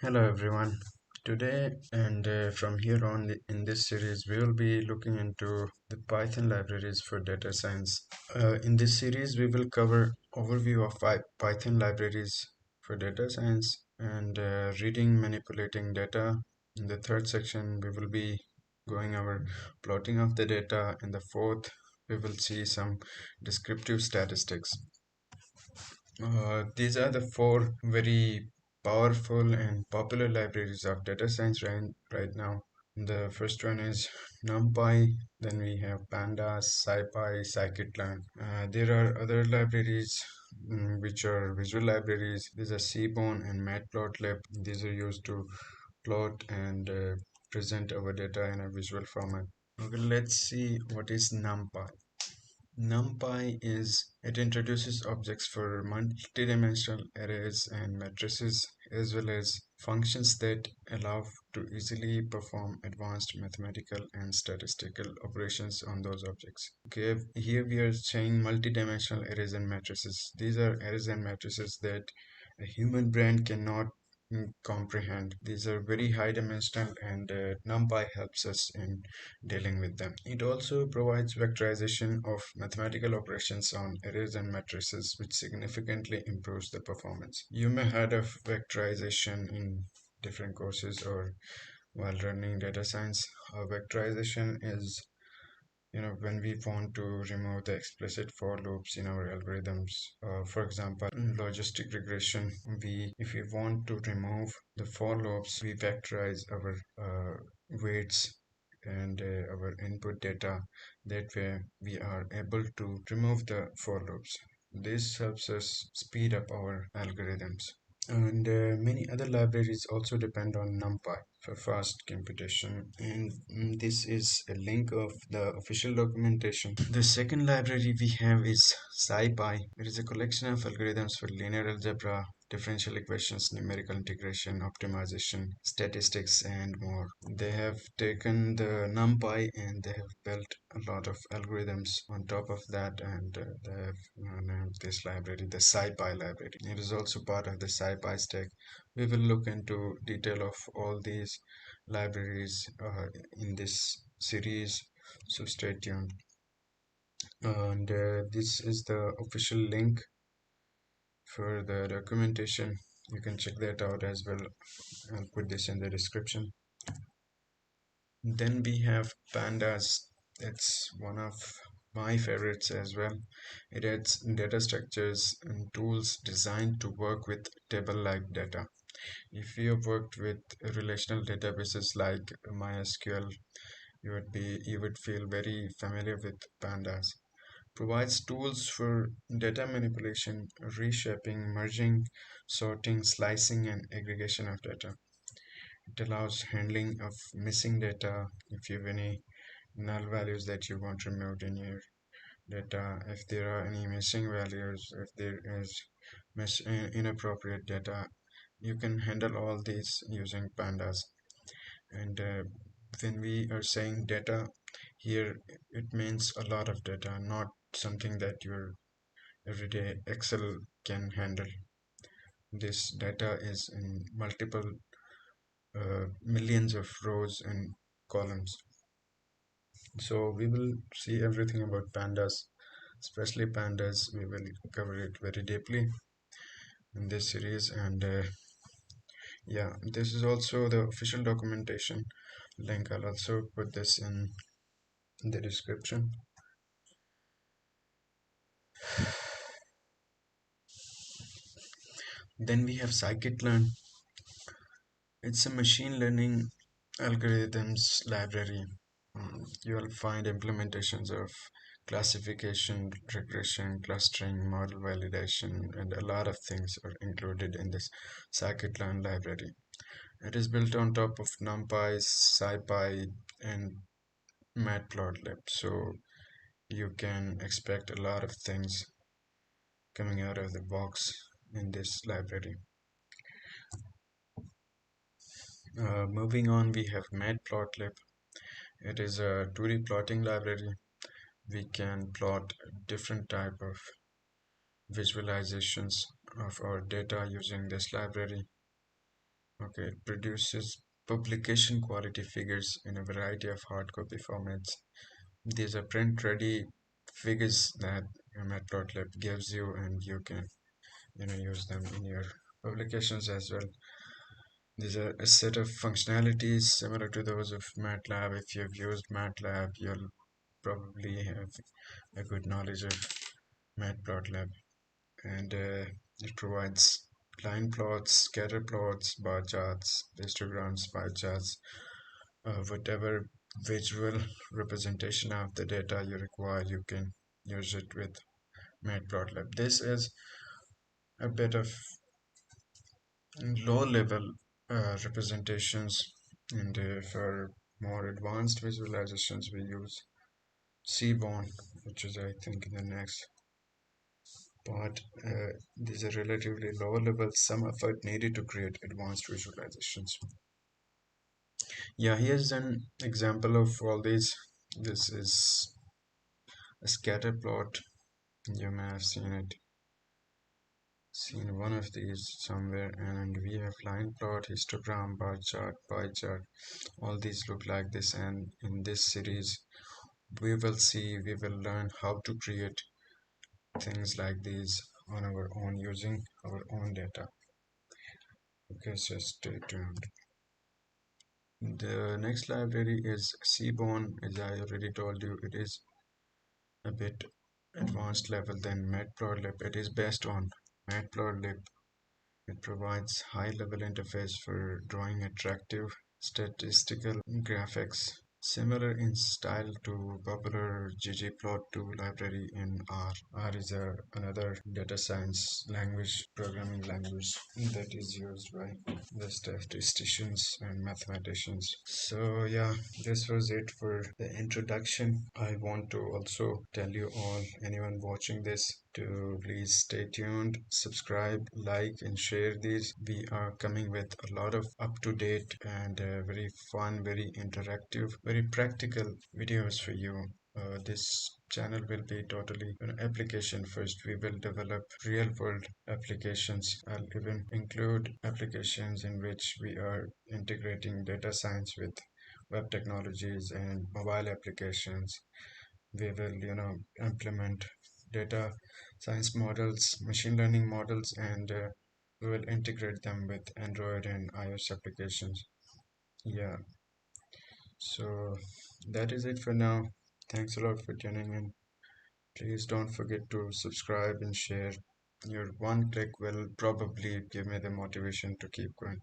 Hello everyone. Today and from here on in this series, we will be looking into the Python libraries for data science. In this series, we will cover overview of Python libraries for data science and reading, manipulating data. In the third section, we will be going over plotting of the data. In the fourth, we will see some descriptive statistics. These are the four very powerful and popular libraries of data science right now. The first one is Numpy, then we have Pandas, SciPy, scikit-learn. There are other libraries which are visual libraries. These are seaborn and matplotlib. These are used to plot and present our data in a visual format. Okay, let's see what is Numpy. Numpy it introduces objects for multidimensional arrays and matrices, as well as functions that allow to easily perform advanced mathematical and statistical operations on those objects. Okay, here we are saying multidimensional arrays and matrices. These are arrays and matrices that a human brain cannot comprehend. These are very high dimensional, and NumPy helps us in dealing with them. It also provides vectorization of mathematical operations on arrays and matrices, which significantly improves the performance. You may have heard of vectorization in different courses or while learning data science. Vectorization is when we want to remove the explicit for loops in our algorithms. For example, in logistic regression, if we want to remove the for loops, we vectorize our weights and our input data. That way we are able to remove the for loops. This helps us speed up our algorithms. And many other libraries also depend on NumPy for fast computation. And this is a link of the official documentation. The second library we have is SciPy. It is a collection of algorithms for linear algebra, differential equations, numerical integration, optimization, statistics, and more. They have taken the NumPy and they have built a lot of algorithms on top of that, and they have named this library the SciPy library. It is also part of the SciPy stack. We will look into detail of all these libraries in this series, so stay tuned. And this is the official link for the documentation. You can check that out as well. I'll put this in the description. Then we have Pandas. It's one of my favorites as well. It adds data structures and tools designed to work with table-like data. If you have worked with relational databases like MySQL, you would feel very familiar with Pandas. Provides tools for data manipulation, reshaping, merging, sorting, slicing, and aggregation of data. It allows handling of missing data if you have any null values that you want removed in your data, if there are any missing values, if there is inappropriate data. You can handle all these using Pandas. And when we are saying data here, it means a lot of data, not something that your everyday Excel can handle. This data is in multiple millions of rows and columns. So we will see everything about pandas, especially pandas. We will cover it very deeply in this series. And yeah, this is also the official documentation link. I'll also put this in the description. Then we have scikit-learn. It's a machine learning algorithms library. You'll find implementations of classification, regression, clustering, model validation, and a lot of things are included in this scikit-learn library. It is built on top of NumPy, SciPy, and matplotlib, so you can expect a lot of things coming out of the box in this library. Moving on, we have matplotlib. It is a 2D plotting library. We can plot different type of visualizations of our data using this library. Okay, it produces publication quality figures in a variety of hard copy formats. These are print ready figures that matplotlib gives you, and you can use them in your publications as well. These are a set of functionalities similar to those of MATLAB. If you've used MATLAB, you'll probably have a good knowledge of matplotlib, and it provides line plots, scatter plots, bar charts, histograms, pie charts, whatever visual representation of the data you require, you can use it with matplotlib. This is a bit of low level representations, and for more advanced visualizations we use seaborn, which is I think the next part. These are relatively low level, some effort needed to create advanced visualizations. Yeah, here's an example of all these. This is a scatter plot. You may have seen one of these somewhere, and we have line plot, histogram, bar chart, pie chart. All these look like this, and in this series we will learn how to create things like these on our own using our own data. Okay, so stay tuned. The next library is seaborn. As I already told you, it is a bit advanced level than matplotlib. It is based on matplotlib. It provides high-level interface for drawing attractive statistical graphics, similar in style to popular ggplot2 library in R. R is another data science language, programming language that is used by the statisticians and mathematicians. So yeah, this was it for the introduction. I want to also tell you all, anyone watching this, to please stay tuned, subscribe, like, and share these. We are coming with a lot of up-to-date and very fun, very interactive, very practical videos for you. This channel will be totally an application first. We will develop real world applications. I'll even include applications in which we are integrating data science with web technologies and mobile applications. We will implement data science models, machine learning models, and we will integrate them with Android and iOS applications. Yeah, so that is it for now. Thanks a lot for tuning in. Please don't forget to subscribe and share. Your one click will probably give me the motivation to keep going.